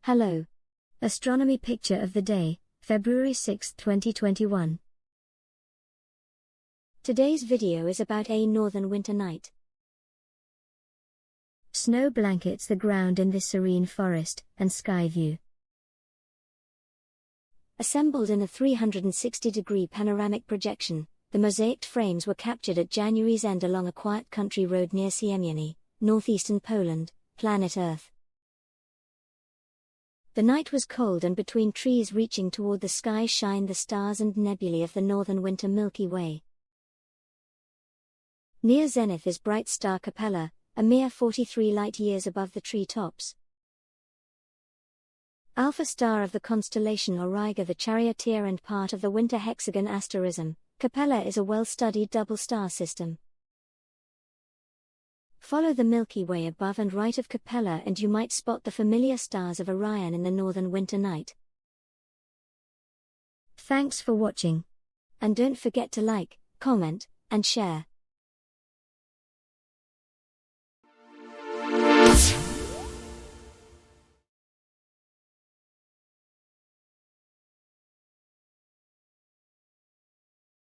Hello. Astronomy picture of the day, February 6, 2021. Today's video is about a northern winter night. Snow blankets the ground in this serene forest and sky view. Assembled in a 360-degree panoramic projection, the mosaicked frames were captured at January's end along a quiet country road near Siemiony, northeastern Poland, planet Earth. The night was cold, and between trees reaching toward the sky shine the stars and nebulae of the northern winter Milky Way. Near zenith is bright star Capella, a mere 43 light-years above the tree-tops. Alpha star of the constellation Auriga the Charioteer and part of the winter hexagon asterism, Capella is a well-studied double star system. Follow the Milky Way above and right of Capella and you might spot the familiar stars of Orion in the northern winter night. Thanks for watching. And don't forget to like, comment, and share.